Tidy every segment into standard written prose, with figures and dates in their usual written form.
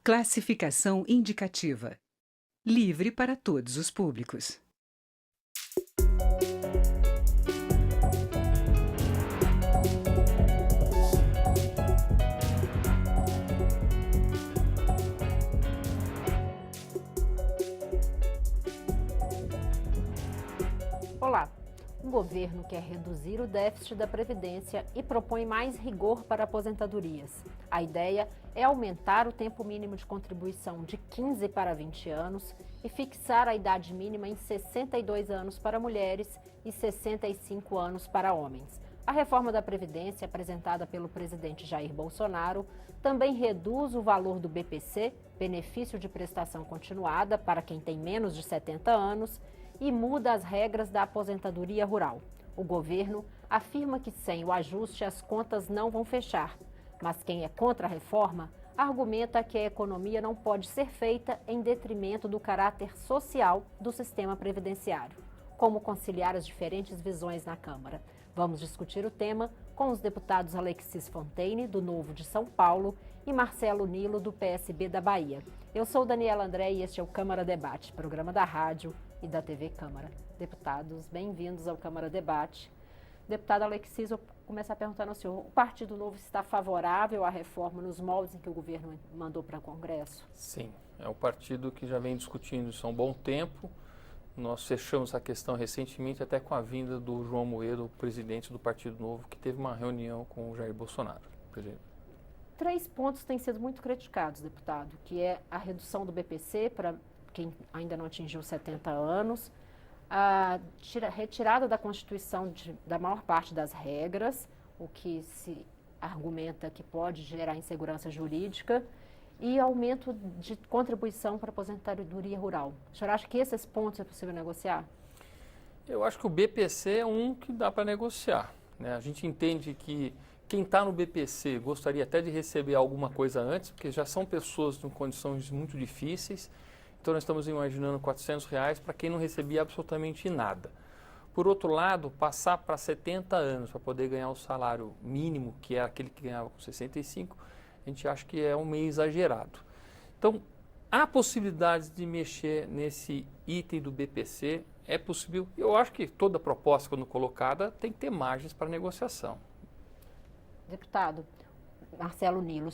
Classificação indicativa. Livre para todos os públicos. Olá! O governo quer reduzir o déficit da Previdência e propõe mais rigor para aposentadorias. A ideia é aumentar o tempo mínimo de contribuição de 15 para 20 anos e fixar a idade mínima em 62 anos para mulheres e 65 anos para homens. A reforma da Previdência, apresentada pelo presidente Jair Bolsonaro, também reduz o valor do BPC, benefício de prestação continuada, para quem tem menos de 70 anos, e muda as regras da aposentadoria rural. O governo afirma que sem o ajuste as contas não vão fechar, mas quem é contra a reforma argumenta que a economia não pode ser feita em detrimento do caráter social do sistema previdenciário. Como conciliar as diferentes visões na Câmara? Vamos discutir o tema com os deputados Alexis Fontaine, do Novo de São Paulo, e Marcelo Nilo, do PSB da Bahia. Eu sou Daniela André e este é o Câmara Debate, programa da rádio e da TV Câmara. Deputados, bem-vindos ao Câmara Debate. Deputado Alexis, eu vou começar perguntando ao senhor, o Partido Novo está favorável à reforma nos moldes em que o governo mandou para o Congresso? Sim, é um partido que já vem discutindo isso há um bom tempo. Nós fechamos a questão recentemente até com a vinda do João Moedo, presidente do Partido Novo, que teve uma reunião com o Jair Bolsonaro. Presidente. 3 pontos têm sido muito criticados, deputado, que é a redução do BPC para quem ainda não atingiu 70 anos, a retirada da Constituição da maior parte das regras, o que se argumenta que pode gerar insegurança jurídica, e aumento de contribuição para a aposentadoria rural. O senhor acha que esses pontos é possível negociar? Eu acho que o BPC é um que dá para negociar, né? A gente entende que quem está no BPC gostaria até de receber alguma coisa antes, porque já são pessoas em condições muito difíceis. Então, nós estamos imaginando R$400 para quem não recebia absolutamente nada. Por outro lado, passar para 70 anos para poder ganhar o salário mínimo, que é aquele que ganhava com 65, a gente acha que é um meio exagerado. Então, há possibilidades de mexer nesse item do BPC, é possível. Eu acho que toda proposta, quando colocada, tem que ter margens para negociação. Deputado Marcelo Nilo,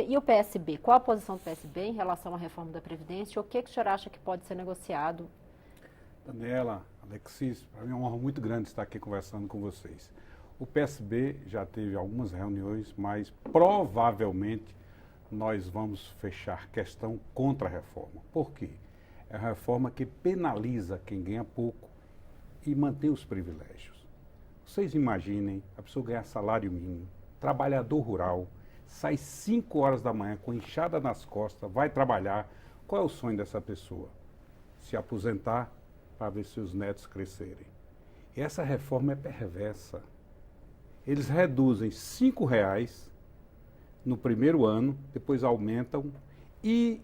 e o PSB? Qual a posição do PSB em relação à reforma da Previdência? O que o senhor acha que pode ser negociado? Daniela, Alexis, para mim é uma honra muito grande estar aqui conversando com vocês. O PSB já teve algumas reuniões, mas provavelmente nós vamos fechar questão contra a reforma. Por quê? É uma reforma que penaliza quem ganha pouco e mantém os privilégios. Vocês imaginem a pessoa ganhar salário mínimo, trabalhador rural, sai 5 horas da manhã com enxada nas costas, vai trabalhar. Qual é o sonho dessa pessoa? Se aposentar para ver seus netos crescerem. E essa reforma é perversa. Eles reduzem R$5 no primeiro ano, depois aumentam e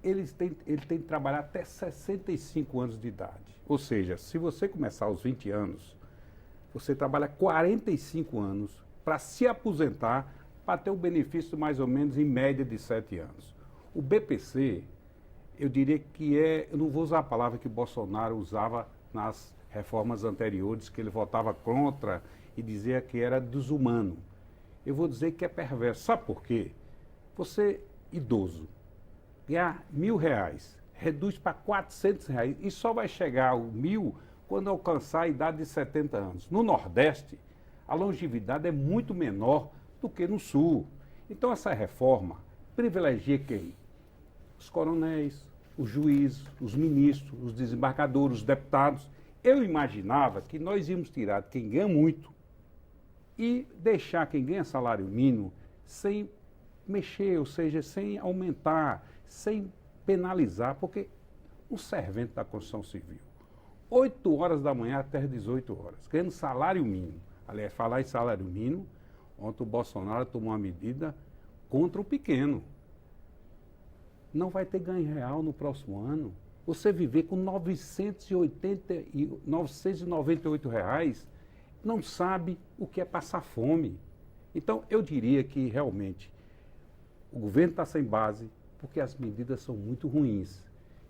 ele tem que trabalhar até 65 anos de idade. Ou seja, se você começar aos 20 anos, você trabalha 45 anos para se aposentar, para ter o benefício mais ou menos em média de 7 anos. O BPC, eu diria que eu não vou usar a palavra que o Bolsonaro usava nas reformas anteriores, que ele votava contra e dizia que era desumano. Eu vou dizer que é perverso. Sabe por quê? Você, idoso, ganhar R$1.000, reduz para R$400 e só vai chegar ao 1.000 quando alcançar a idade de 70 anos. No Nordeste, a longevidade é muito menor do que no Sul. Então, essa reforma privilegia quem? Os coronéis, os juízes, os ministros, os desembargadores, os deputados. Eu imaginava que nós íamos tirar de quem ganha muito e deixar quem ganha salário mínimo sem mexer, ou seja, sem aumentar, sem penalizar, porque um servente da construção civil, 8 horas da manhã até 18 horas, ganhando salário mínimo. Aliás, falar em salário mínimo, ontem o Bolsonaro tomou uma medida contra o pequeno. Não vai ter ganho real no próximo ano. Você viver com R$998, não sabe o que é passar fome. Então, eu diria que realmente O governo está sem base porque as medidas são muito ruins.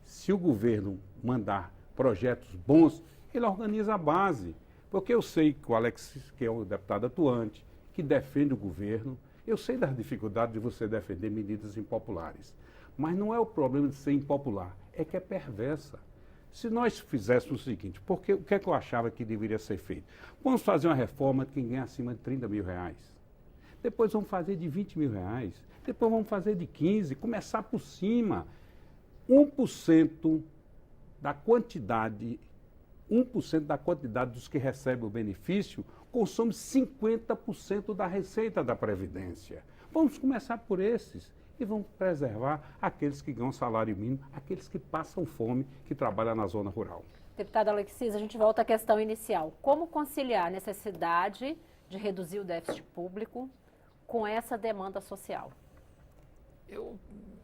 Se o governo mandar projetos bons, ele organiza a base. Porque eu sei que o Alexis, que é um deputado atuante, que defende o governo, eu sei das dificuldades de você defender medidas impopulares. Mas não é o problema de ser impopular, é que é perversa. Se nós fizéssemos o seguinte, porque o que é que eu achava que deveria ser feito? Vamos fazer uma reforma de quem ganha acima de 30 mil reais. Depois vamos fazer de 20 mil reais. Depois vamos fazer de 15, começar por cima. 1% da quantidade, 1% da quantidade dos que recebem o benefício consome 50% da receita da Previdência. Vamos começar por esses e vamos preservar aqueles que ganham salário mínimo, aqueles que passam fome, que trabalham na zona rural. Deputado Alexis, a gente volta à questão inicial. Como conciliar a necessidade de reduzir o déficit público com essa demanda social? Eu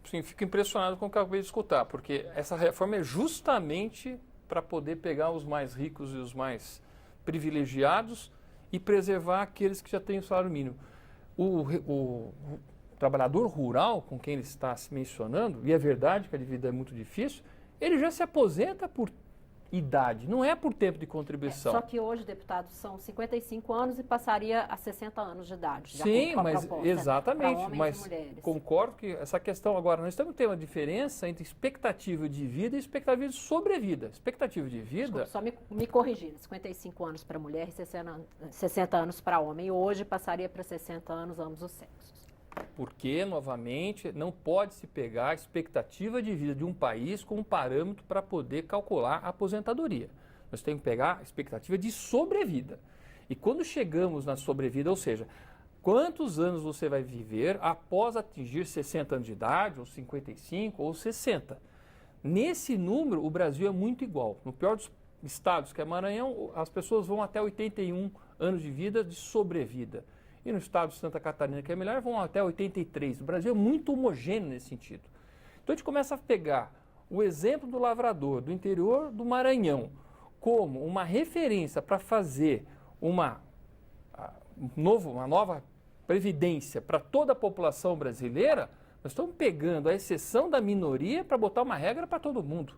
fico impressionado com o que eu acabei de escutar, porque essa reforma é justamente para poder pegar os mais ricos e os mais privilegiados e preservar aqueles que já têm o salário mínimo. O trabalhador rural, com quem ele está se mencionando, e é verdade que a vida é muito difícil, ele já se aposenta por idade, não é por tempo de contribuição. Só que hoje, deputado, são 55 anos e passaria a 60 anos de idade. Sim, mas proposta, exatamente, mas concordo que essa questão agora, nós estamos tendo uma diferença entre expectativa de vida e expectativa de sobrevida. Expectativa de vida... Desculpa, só me corrigindo, 55 anos para mulher e 60 anos para homem. Hoje passaria para 60 anos ambos os sexos. Porque, novamente, não pode se pegar a expectativa de vida de um país como parâmetro para poder calcular a aposentadoria. Nós temos que pegar a expectativa de sobrevida. E quando chegamos na sobrevida, ou seja, quantos anos você vai viver após atingir 60 anos de idade, ou 55, ou 60? Nesse número, o Brasil é muito igual. No pior dos estados, que é Maranhão, as pessoas vão até 81 anos de vida de sobrevida. E no estado de Santa Catarina, que é melhor, vão até 83. O Brasil é muito homogêneo nesse sentido. Então a gente começa a pegar o exemplo do lavrador do interior do Maranhão como uma referência para fazer uma nova previdência para toda a população brasileira. Nós estamos pegando a exceção da minoria para botar uma regra para todo mundo.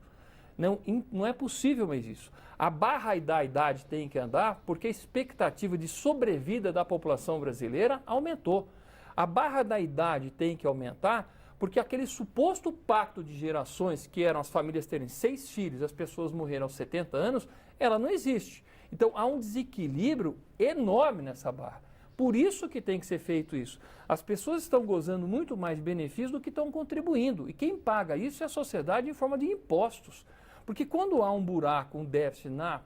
Não é possível mais isso. A barra da idade tem que andar porque a expectativa de sobrevida da população brasileira aumentou. A barra da idade tem que aumentar porque aquele suposto pacto de gerações, que eram as famílias terem 6 filhos, as pessoas morreram aos 70 anos, ela não existe. Então há um desequilíbrio enorme nessa barra. Por isso que tem que ser feito isso. As pessoas estão gozando muito mais de benefícios do que estão contribuindo. E quem paga isso é a sociedade em forma de impostos. Porque quando há um buraco, um déficit na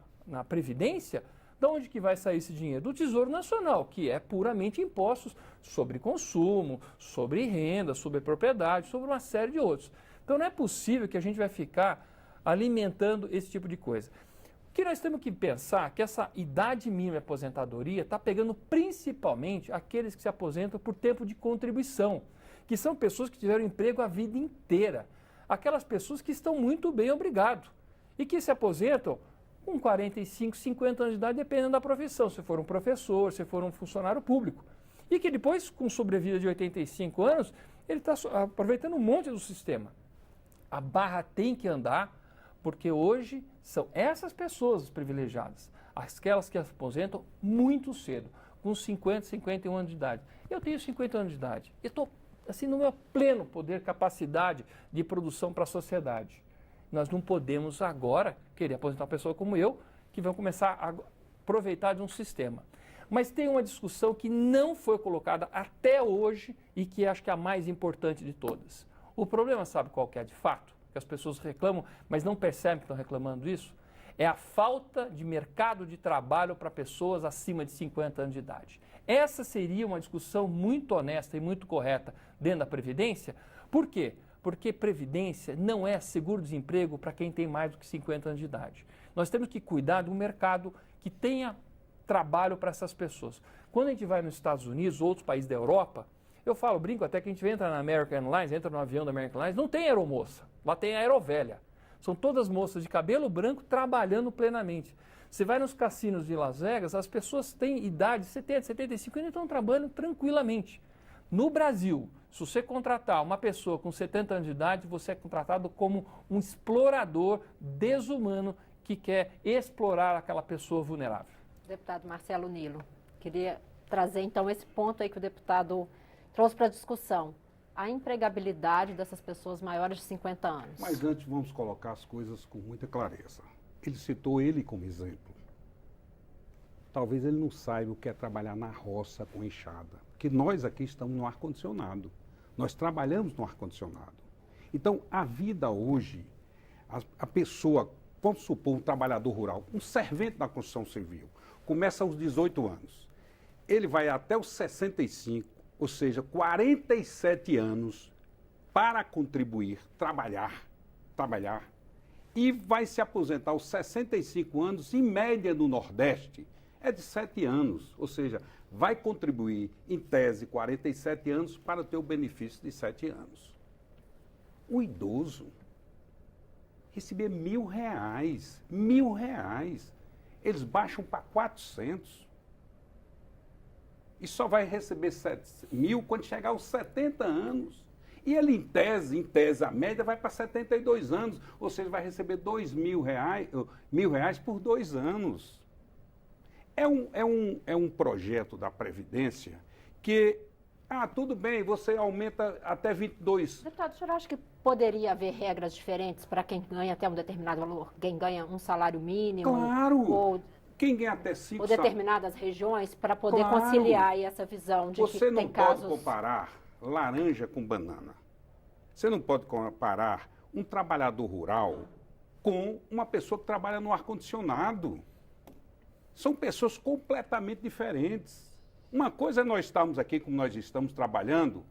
Previdência, de onde que vai sair esse dinheiro? Do Tesouro Nacional, que é puramente impostos sobre consumo, sobre renda, sobre propriedade, sobre uma série de outros. Então não é possível que a gente vai ficar alimentando esse tipo de coisa. O que nós temos que pensar é que essa idade mínima de aposentadoria está pegando principalmente aqueles que se aposentam por tempo de contribuição, que são pessoas que tiveram emprego a vida inteira. Aquelas pessoas que estão muito bem, obrigado, e que se aposentam com 45, 50 anos de idade, dependendo da profissão, se for um professor, se for um funcionário público. E que depois, com sobrevida de 85 anos, ele está aproveitando um monte do sistema. A barra tem que andar, porque hoje são essas pessoas privilegiadas, aquelas que se aposentam muito cedo, com 50, 51 anos de idade. Eu tenho 50 anos de idade, eu estou assim, no meu pleno poder, capacidade de produção para a sociedade. Nós não podemos agora querer aposentar uma pessoa como eu, que vai começar a aproveitar de um sistema. Mas tem uma discussão que não foi colocada até hoje e que acho que é a mais importante de todas. O problema, sabe qual que é de fato? Que as pessoas reclamam, mas não percebem que estão reclamando isso? É a falta de mercado de trabalho para pessoas acima de 50 anos de idade. Essa seria uma discussão muito honesta e muito correta dentro da Previdência. Por quê? Porque Previdência não é seguro-desemprego para quem tem mais do que 50 anos de idade. Nós temos que cuidar de um mercado que tenha trabalho para essas pessoas. Quando a gente vai nos Estados Unidos, outros países da Europa, eu brinco até que a gente entra na American Airlines, entra no avião da American Airlines, não tem aeromoça, lá tem aerovelha. São todas moças de cabelo branco trabalhando plenamente. Você vai nos cassinos de Las Vegas, as pessoas têm idade, 70, 75 anos e estão trabalhando tranquilamente. No Brasil, se você contratar uma pessoa com 70 anos de idade, você é contratado como um explorador desumano que quer explorar aquela pessoa vulnerável. Deputado Marcelo Nilo, queria trazer então esse ponto aí que o deputado trouxe para discussão. A empregabilidade dessas pessoas maiores de 50 anos. Mas antes vamos colocar as coisas com muita clareza. Ele citou ele como exemplo. Talvez ele não saiba o que é trabalhar na roça com enxada. Porque nós aqui estamos no ar-condicionado. Nós trabalhamos no ar-condicionado. Então, a vida hoje, a pessoa, vamos supor, um trabalhador rural, um servente da construção civil, começa aos 18 anos. Ele vai até os 65, ou seja, 47 anos para contribuir, trabalhar, e vai se aposentar aos 65 anos, em média no Nordeste, é de 7 anos, ou seja, vai contribuir, em tese, 47 anos para ter o benefício de 7 anos. O idoso receber R$1.000, R$1.000, eles baixam para 400 e só vai receber 7.000 quando chegar aos 70 anos. E ele, em tese, a média vai para 72 anos, ou seja, vai receber R$1.000 por 2 anos. É um projeto da Previdência que, tudo bem, você aumenta até 22. Deputado, o senhor acha que poderia haver regras diferentes para quem ganha até um determinado valor? Quem ganha um salário mínimo? Claro! Ou quem ganha até 5 ou determinadas regiões para poder Claro. conciliar aí essa visão de Você que não tem pode casos... comparar laranja com banana. Você não pode comparar um trabalhador rural com uma pessoa que trabalha no ar-condicionado. São pessoas completamente diferentes. Uma coisa é nós estarmos aqui, como nós estamos trabalhando,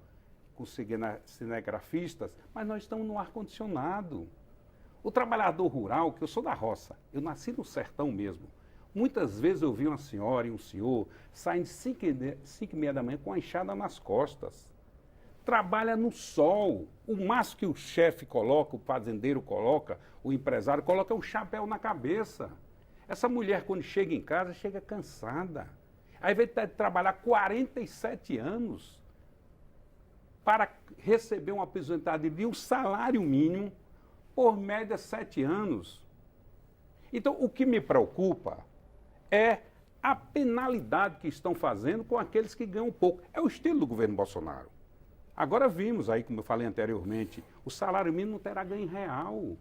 com cinegrafistas, mas nós estamos no ar-condicionado. O trabalhador rural, que eu sou da roça, eu nasci no sertão mesmo. Muitas vezes eu vi uma senhora e um senhor saindo 5h30 da manhã com a enxada nas costas. Trabalha no sol. O máximo que o chefe coloca, o fazendeiro coloca, o empresário coloca é um chapéu na cabeça. Essa mulher, quando chega em casa, chega cansada. Aí vai ter que trabalhar 47 anos para receber uma aposentadoria de um salário mínimo por média 7 anos. Então, o que me preocupa é a penalidade que estão fazendo com aqueles que ganham pouco. É o estilo do governo Bolsonaro. Agora vimos aí, como eu falei anteriormente, o salário mínimo não terá ganho real.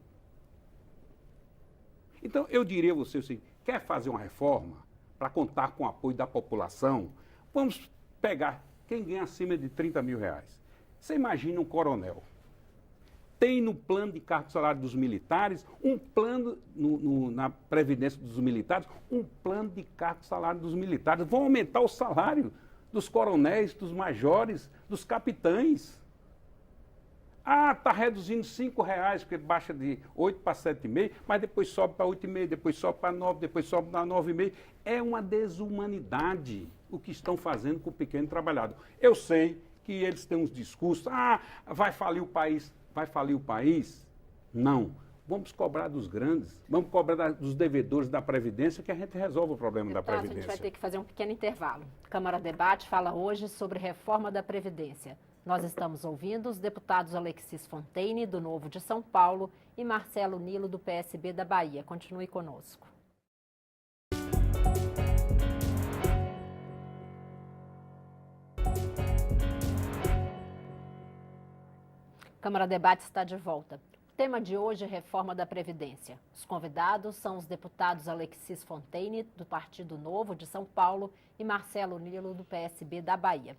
Então, eu diria a você o seguinte, quer fazer uma reforma para contar com o apoio da população? Vamos pegar quem ganha acima de R$30.000. Você imagina um coronel. Tem no plano de cargo de salário dos militares, um plano na Previdência dos militares, um plano de cargo de salário dos militares. Vão aumentar o salário dos coronéis, dos majores, dos capitães. Está reduzindo R$5, porque baixa de 8 para 7,5, mas depois sobe para 8,5, depois sobe para 9, depois sobe para 9,5. É uma desumanidade o que estão fazendo com o pequeno trabalhador. Eu sei que eles têm uns discursos, vai falir o país. Vai falir o país? Não. Vamos cobrar dos grandes, vamos cobrar dos devedores da Previdência, que a gente resolve o problema da Previdência. A gente vai ter que fazer um pequeno intervalo. Câmara Debate fala hoje sobre reforma da Previdência. Nós estamos ouvindo os deputados Alexis Fontaine, do Novo de São Paulo, e Marcelo Nilo, do PSB da Bahia. Continue conosco. Câmara Debate está de volta. O tema de hoje é reforma da Previdência. Os convidados são os deputados Alexis Fontaine, do Partido Novo de São Paulo, e Marcelo Nilo, do PSB da Bahia.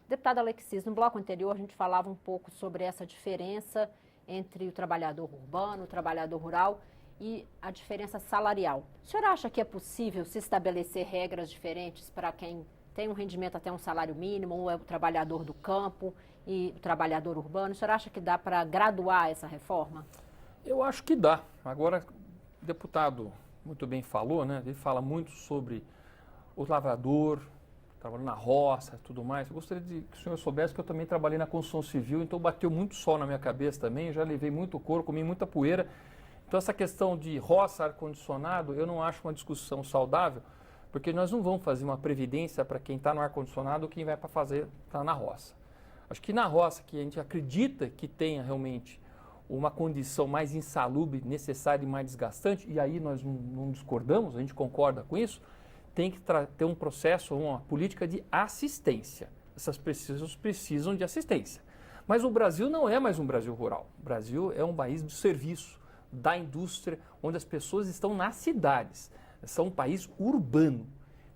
Deputado Alexis, no bloco anterior a gente falava um pouco sobre essa diferença entre o trabalhador urbano, o trabalhador rural e a diferença salarial. O senhor acha que é possível se estabelecer regras diferentes para quem tem um rendimento até um salário mínimo, ou é o trabalhador do campo e o trabalhador urbano? O senhor acha que dá para graduar essa reforma? Eu acho que dá. Agora, o deputado muito bem falou, né? Ele fala muito sobre o lavrador, trabalhando na roça e tudo mais. Eu gostaria que o senhor soubesse que eu também trabalhei na construção civil, então bateu muito sol na minha cabeça também, já levei muito couro, comi muita poeira. Então essa questão de roça, ar-condicionado, eu não acho uma discussão saudável, porque nós não vamos fazer uma previdência para quem está no ar-condicionado ou quem vai para fazer está na roça. Acho que na roça, que a gente acredita que tenha realmente uma condição mais insalubre, necessária e mais desgastante, e aí nós não discordamos, a gente concorda com isso, tem que ter um processo, uma política de assistência. Essas pessoas precisam de assistência. Mas o Brasil não é mais um Brasil rural. O Brasil é um país do serviço, da indústria, onde as pessoas estão nas cidades. São um país urbano.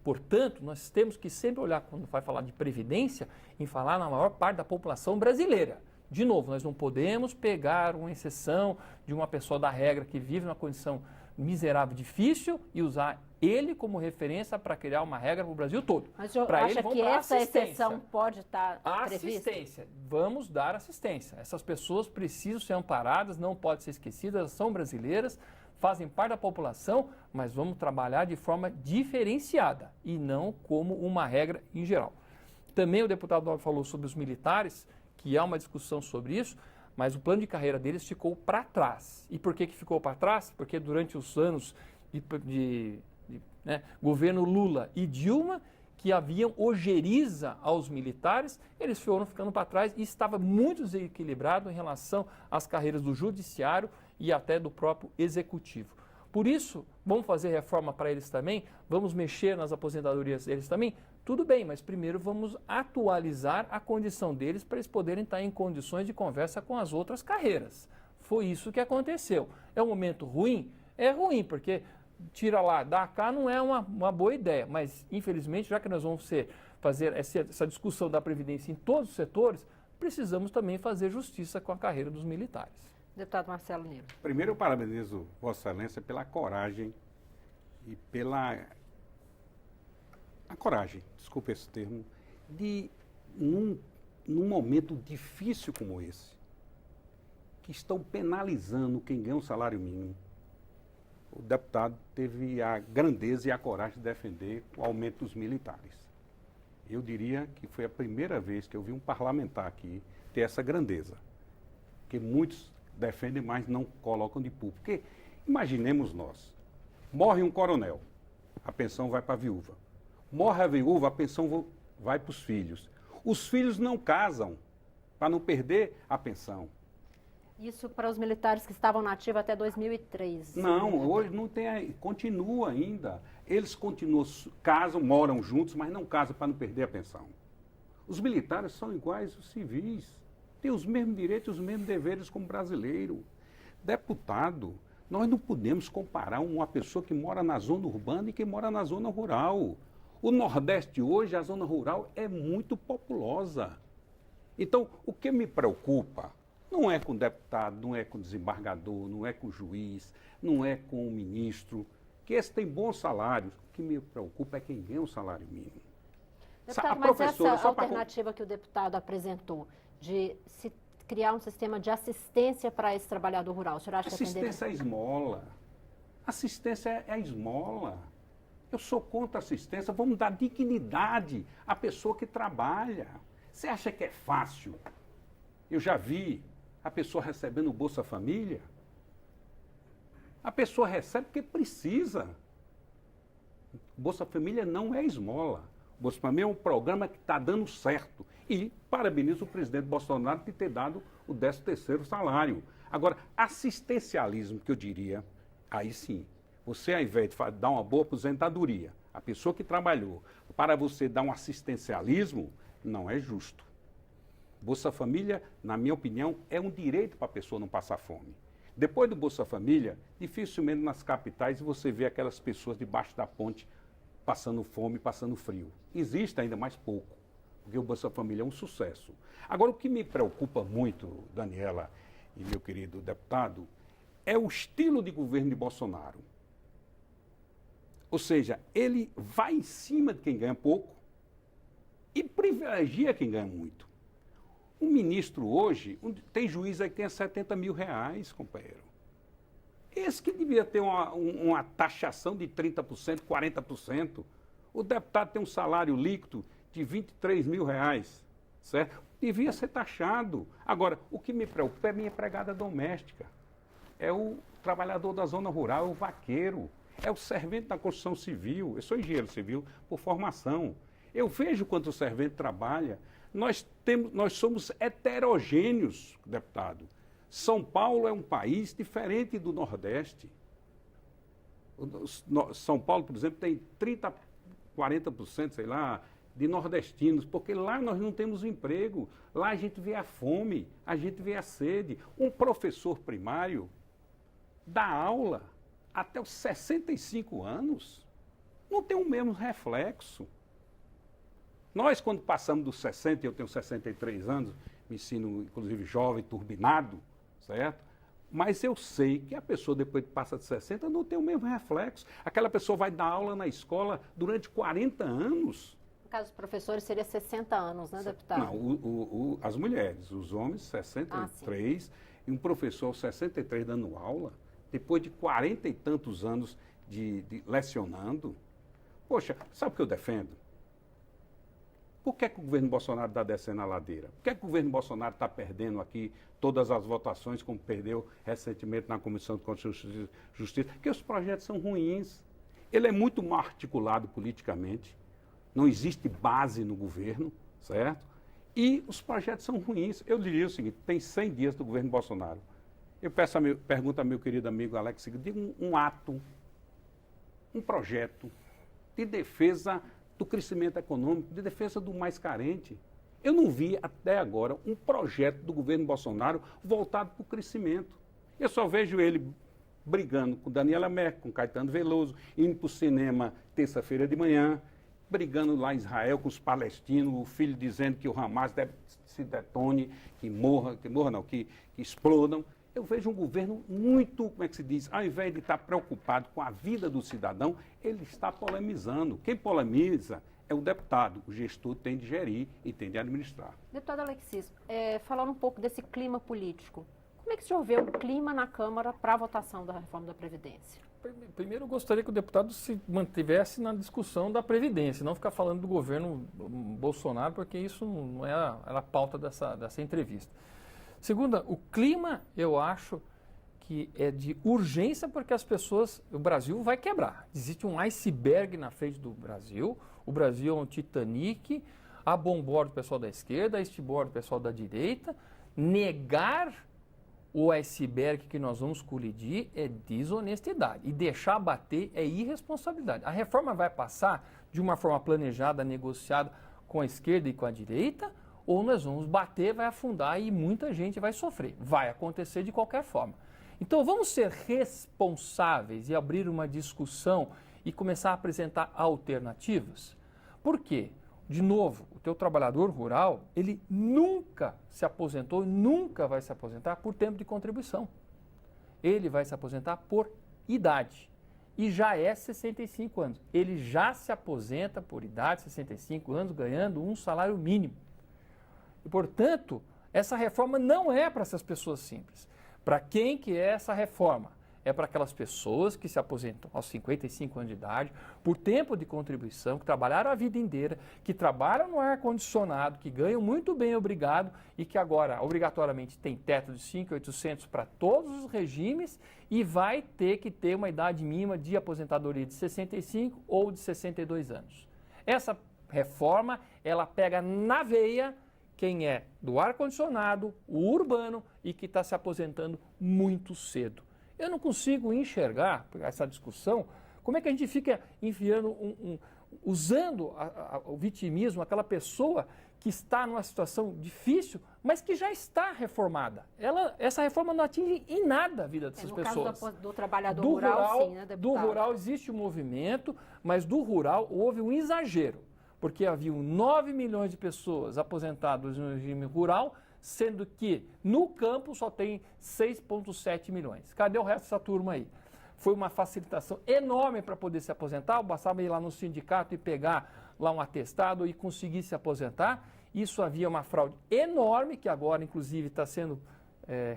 Portanto, nós temos que sempre olhar, quando vai falar de previdência, em falar na maior parte da população brasileira. De novo, nós não podemos pegar uma exceção de uma pessoa da regra que vive numa condição miserável, difícil, e usar ele como referência para criar uma regra para o Brasil todo. Mas o senhor Pra acha ele, vamos que dar essa assistência. exceção pode estar prevista? Assistência. Vamos dar assistência. Essas pessoas precisam ser amparadas, não podem ser esquecidas, elas são brasileiras, fazem parte da população, mas vamos trabalhar de forma diferenciada e não como uma regra em geral. Também o deputado Nobre falou sobre os militares, que há uma discussão sobre isso, mas o plano de carreira deles ficou para trás. E por que ficou para trás? Porque durante os anos de governo Lula e Dilma, que haviam ojeriza aos militares, eles foram ficando para trás e estava muito desequilibrado em relação às carreiras do judiciário e até do próprio executivo. Por isso, vamos fazer reforma para eles também? Vamos mexer nas aposentadorias deles também? Tudo bem, mas primeiro vamos atualizar a condição deles para eles poderem estar em condições de conversa com as outras carreiras. Foi isso que aconteceu. É um momento ruim? É ruim, porque tira lá, dá cá não é uma boa ideia, mas infelizmente, já que nós vamos fazer essa discussão da Previdência em todos os setores, precisamos também fazer justiça com a carreira dos militares. Deputado Marcelo Nilo. Primeiro, eu parabenizo Vossa Excelência pela coragem e pela... A coragem, desculpe esse termo, de, num momento difícil como esse, que estão penalizando quem ganha um salário mínimo, o deputado teve a grandeza e a coragem de defender o aumento dos militares. Eu diria que foi a primeira vez que eu vi um parlamentar aqui ter essa grandeza, que muitos defendem, mas não colocam de público. Porque, imaginemos nós, morre um coronel, a pensão vai para a viúva. Morre a viúva, a pensão vai para os filhos. Os filhos não casam para não perder a pensão. Isso para os militares que estavam na ativa até 2003. Não, hoje não tem, continua ainda. Eles continuam, casam, moram juntos, mas não casam para não perder a pensão. Os militares são iguais aos civis. Têm os mesmos direitos, os mesmos deveres como brasileiro. Deputado, nós não podemos comparar uma pessoa que mora na zona urbana e que mora na zona rural. O Nordeste hoje, a zona rural, é muito populosa. Então, o que me preocupa não é com o deputado, não é com o desembargador, não é com o juiz, não é com o ministro, que esse tem bons salários. O que me preocupa é quem ganha um salário mínimo. Deputado, mas essa alternativa que o deputado apresentou, de se criar um sistema de assistência para esse trabalhador rural, o senhor acha que assistência é esmola. Assistência é esmola. Eu sou contra a assistência. Vamos dar dignidade à pessoa que trabalha. Você acha que é fácil? Eu já vi a pessoa recebendo o Bolsa Família. A pessoa recebe porque precisa. O Bolsa Família não é esmola. O Bolsa Família é um programa que está dando certo. E parabenizo o presidente Bolsonaro por ter dado o 13º salário. Agora, assistencialismo, que eu diria, aí sim, você, ao invés de dar uma boa aposentadoria, a pessoa que trabalhou, para você dar um assistencialismo, não é justo. Bolsa Família, na minha opinião, é um direito para a pessoa não passar fome. Depois do Bolsa Família, dificilmente nas capitais você vê aquelas pessoas debaixo da ponte passando fome, passando frio. Existe ainda mais pouco, porque o Bolsa Família é um sucesso. Agora, o que me preocupa muito, Daniela e meu querido deputado, é o estilo de governo de Bolsonaro. Ou seja, ele vai em cima de quem ganha pouco e privilegia quem ganha muito. Um ministro hoje, tem juiz aí que tem 70 mil reais, companheiro. Esse que devia ter uma taxação de 30%, 40%. O deputado tem um salário líquido de 23 mil reais, certo? Devia ser taxado. Agora, o que me preocupa é a minha empregada doméstica. É o trabalhador da zona rural, é o vaqueiro. É o servente da construção civil. Eu sou engenheiro civil por formação. Eu vejo quanto o servente trabalha Nós somos heterogêneos, deputado. São Paulo é um país diferente do Nordeste. São Paulo, por exemplo, tem 30%, 40%, sei lá, de nordestinos, porque lá nós não temos emprego. Lá a gente vê a fome, a gente vê a sede. Um professor primário dá aula até os 65 anos, não tem o mesmo reflexo. Nós, quando passamos dos 60, eu tenho 63 anos, me ensino, inclusive, jovem, turbinado, certo? Mas eu sei que a pessoa, depois que passa de 60, não tem o mesmo reflexo. Aquela pessoa vai dar aula na escola durante 40 anos. No caso dos professores, seria 60 anos, né, deputado? Não, as mulheres, os homens, 63, e um professor aos 63 dando aula, depois de 40 e tantos anos de lecionando. Poxa, sabe o que eu defendo? Por que o governo Bolsonaro está descendo a ladeira? Por que o governo Bolsonaro está perdendo aqui todas as votações, como perdeu recentemente na Comissão de Constituição e Justiça? Porque os projetos são ruins. Ele é muito mal articulado politicamente, não existe base no governo, certo? E os projetos são ruins. Eu diria o seguinte, tem 100 dias do governo Bolsonaro. Eu pergunto ao meu querido amigo Alex, diga um ato, um projeto de defesa do crescimento econômico, de defesa do mais carente. Eu não vi até agora um projeto do governo Bolsonaro voltado para o crescimento. Eu só vejo ele brigando com Daniela Merkel, com Caetano Veloso, indo para o cinema terça-feira de manhã, brigando lá em Israel com os palestinos, o filho dizendo que o Hamas deve se detone, que explodam. Eu vejo um governo muito, como é que se diz, ao invés de estar preocupado com a vida do cidadão, ele está polemizando. Quem polemiza é o deputado, o gestor tem de gerir e tem de administrar. Deputado Alexis, falando um pouco desse clima político, como é que o senhor vê o clima na Câmara para a votação da reforma da Previdência? Primeiro, eu gostaria que o deputado se mantivesse na discussão da Previdência, não ficar falando do governo Bolsonaro, porque isso não é a pauta dessa entrevista. Segunda, o clima, eu acho que é de urgência porque as pessoas, o Brasil vai quebrar. Existe um iceberg na frente do Brasil, o Brasil é um Titanic, a bombordo do pessoal da esquerda, a estibordo do pessoal da direita. Negar o iceberg que nós vamos colidir é desonestidade e deixar bater é irresponsabilidade. A reforma vai passar de uma forma planejada, negociada com a esquerda e com a direita, ou nós vamos bater, vai afundar e muita gente vai sofrer. Vai acontecer de qualquer forma. Então vamos ser responsáveis e abrir uma discussão e começar a apresentar alternativas. Por quê? De novo, o teu trabalhador rural, ele nunca se aposentou, nunca vai se aposentar por tempo de contribuição. Ele vai se aposentar por idade. E já é 65 anos. Ele já se aposenta por idade, 65 anos, ganhando um salário mínimo. E, portanto, essa reforma não é para essas pessoas simples. Para quem que é essa reforma? É para aquelas pessoas que se aposentam aos 55 anos de idade, por tempo de contribuição, que trabalharam a vida inteira, que trabalham no ar-condicionado, que ganham muito bem, obrigado, e que agora, obrigatoriamente, tem teto de 5.800 para todos os regimes e vai ter que ter uma idade mínima de aposentadoria de 65 ou de 62 anos. Essa reforma, ela pega na veia quem é do ar-condicionado, o urbano e que está se aposentando muito cedo. Eu não consigo enxergar essa discussão, como é que a gente fica enfiando, usando o vitimismo, aquela pessoa que está numa situação difícil, mas que já está reformada. Essa reforma não atinge em nada a vida dessas pessoas. No caso do trabalhador rural, sim, né, deputado? Do rural existe um movimento, mas do rural houve um exagero, porque haviam 9 milhões de pessoas aposentadas no regime rural, sendo que no campo só tem 6,7 milhões. Cadê o resto dessa turma aí? Foi uma facilitação enorme para poder se aposentar, bastava ir lá no sindicato e pegar lá um atestado e conseguir se aposentar. Isso havia uma fraude enorme, que agora inclusive está sendo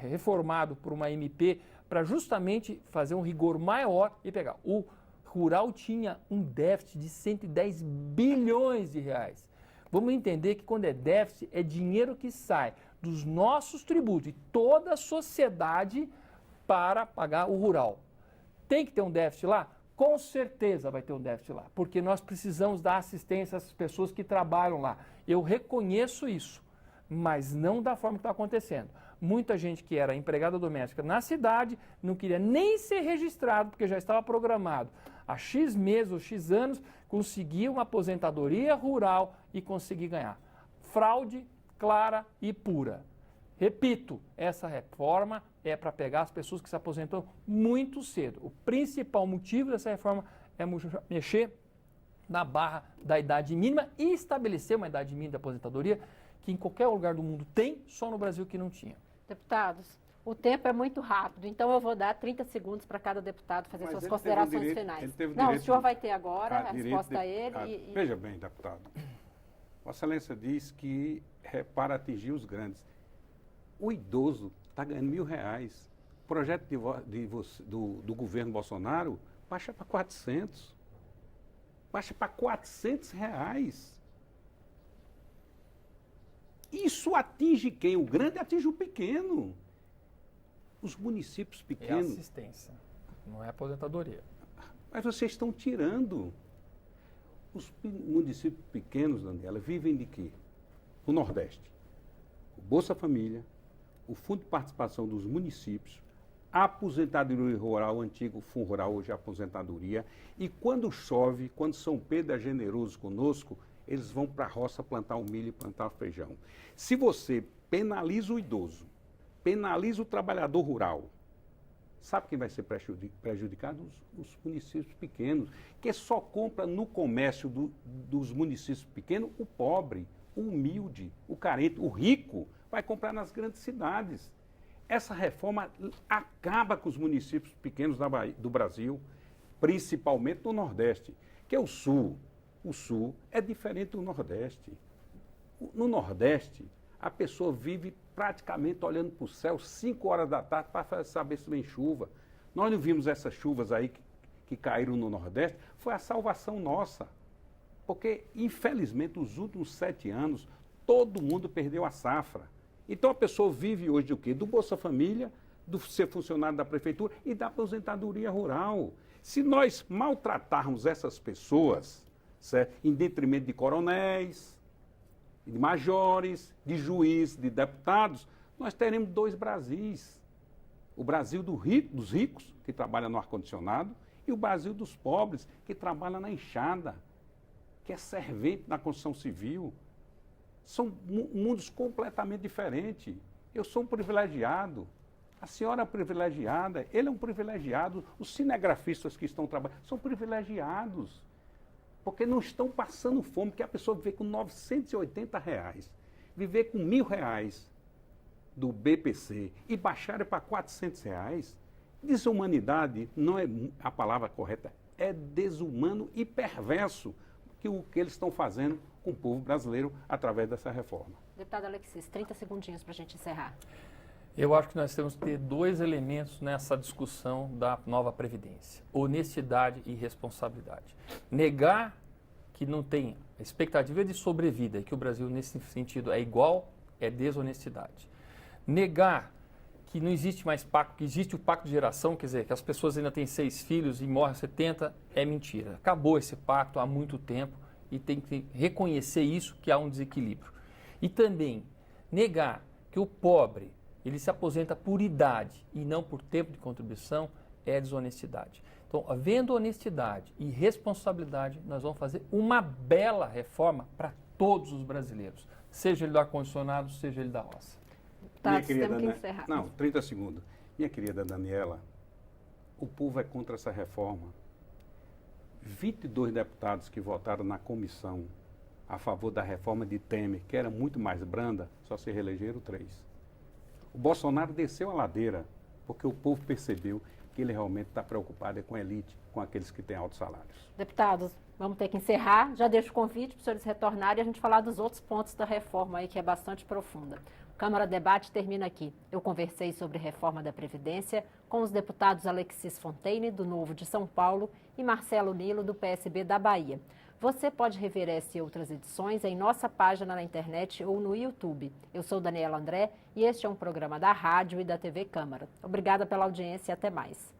reformado por uma MP para justamente fazer um rigor maior e pegar. O rural tinha um déficit de 110 bilhões de reais. Vamos entender que quando é déficit, é dinheiro que sai dos nossos tributos e toda a sociedade para pagar o rural. Tem que ter um déficit lá? Com certeza vai ter um déficit lá, porque nós precisamos dar assistência às pessoas que trabalham lá. Eu reconheço isso, mas não da forma que está acontecendo. Muita gente que era empregada doméstica na cidade não queria nem ser registrado, porque já estava programado há X meses ou X anos, conseguir uma aposentadoria rural e conseguir ganhar. Fraude clara e pura. Repito, essa reforma é para pegar as pessoas que se aposentam muito cedo. O principal motivo dessa reforma é mexer na barra da idade mínima e estabelecer uma idade mínima de aposentadoria que em qualquer lugar do mundo tem, só no Brasil que não tinha. Deputados, o tempo é muito rápido, então eu vou dar 30 segundos para cada deputado fazer suas considerações finais. Não, o senhor vai ter agora a resposta a ele. Veja bem, deputado. Vossa Excelência diz que é para atingir os grandes. O idoso está ganhando R$1.000. O projeto do governo Bolsonaro baixa para 400. Baixa para R$400. Isso atinge quem? O grande atinge o pequeno. Os municípios pequenos. É assistência, não é aposentadoria. Mas vocês estão tirando. Os municípios pequenos, Daniela, vivem de quê? O Nordeste. O Bolsa Família, o Fundo de Participação dos Municípios, a aposentadoria rural, o antigo Fundo Rural, hoje é aposentadoria. E quando chove, quando São Pedro é generoso conosco, eles vão para a roça plantar o milho e plantar o feijão. Se você penaliza o idoso, penaliza o trabalhador rural, sabe quem vai ser prejudicado? Os municípios pequenos, que só compra no comércio dos municípios pequenos o pobre, o humilde, o carente, o rico, vai comprar nas grandes cidades. Essa reforma acaba com os municípios pequenos do Brasil, principalmente no Nordeste, que é o Sul. O Sul é diferente do Nordeste. No Nordeste, a pessoa vive praticamente olhando para o céu 5 horas da tarde para saber se vem chuva. Nós não vimos essas chuvas aí que caíram no Nordeste, foi a salvação nossa. Porque, infelizmente, nos últimos 7 anos, todo mundo perdeu a safra. Então, a pessoa vive hoje do quê? Do Bolsa Família, do ser funcionário da prefeitura e da aposentadoria rural. Se nós maltratarmos essas pessoas, certo? Em detrimento de coronéis, de majores, de juízes, de deputados, nós teremos 2 Brasis. O Brasil dos ricos, que trabalha no ar-condicionado, e o Brasil dos pobres, que trabalha na enxada, que é servente na construção civil. São mundos completamente diferentes. Eu sou um privilegiado. A senhora é privilegiada, ele é um privilegiado. Os cinegrafistas que estão trabalhando são privilegiados. Porque não estão passando fome, porque a pessoa viver com R$980, viver com R$1.000 do BPC e baixar para R$400, desumanidade não é a palavra correta, é desumano e perverso que o que eles estão fazendo com o povo brasileiro através dessa reforma. Deputado Alexis, 30 segundinhos para a gente encerrar. Eu acho que nós temos que ter 2 elementos nessa discussão da nova Previdência: honestidade e responsabilidade. Negar que não tem expectativa de sobrevida e que o Brasil, nesse sentido, é igual, é desonestidade. Negar que não existe mais pacto, que existe o pacto de geração, quer dizer, que as pessoas ainda têm 6 filhos e morrem 70, é mentira. Acabou esse pacto há muito tempo e tem que reconhecer isso, que há um desequilíbrio. E também negar que o pobre, ele se aposenta por idade e não por tempo de contribuição, é desonestidade. Então, havendo honestidade e responsabilidade, nós vamos fazer uma bela reforma para todos os brasileiros, seja ele do ar-condicionado, seja ele da roça. Tá, temos que encerrar. Não, 30 segundos. Minha querida Daniela, o povo é contra essa reforma. 22 deputados que votaram na comissão a favor da reforma de Temer, que era muito mais branda, só se reelegeram 3. O Bolsonaro desceu a ladeira, porque o povo percebeu que ele realmente está preocupado com a elite, com aqueles que têm altos salários. Deputados, vamos ter que encerrar. Já deixo o convite para os senhores retornarem e a gente falar dos outros pontos da reforma aí, que é bastante profunda. O Câmara Debate termina aqui. Eu conversei sobre reforma da Previdência com os deputados Alexis Fontaine, do Novo de São Paulo, e Marcelo Nilo, do PSB da Bahia. Você pode rever essa e outras edições em nossa página na internet ou no YouTube. Eu sou Daniela André e este é um programa da Rádio e da TV Câmara. Obrigada pela audiência e até mais.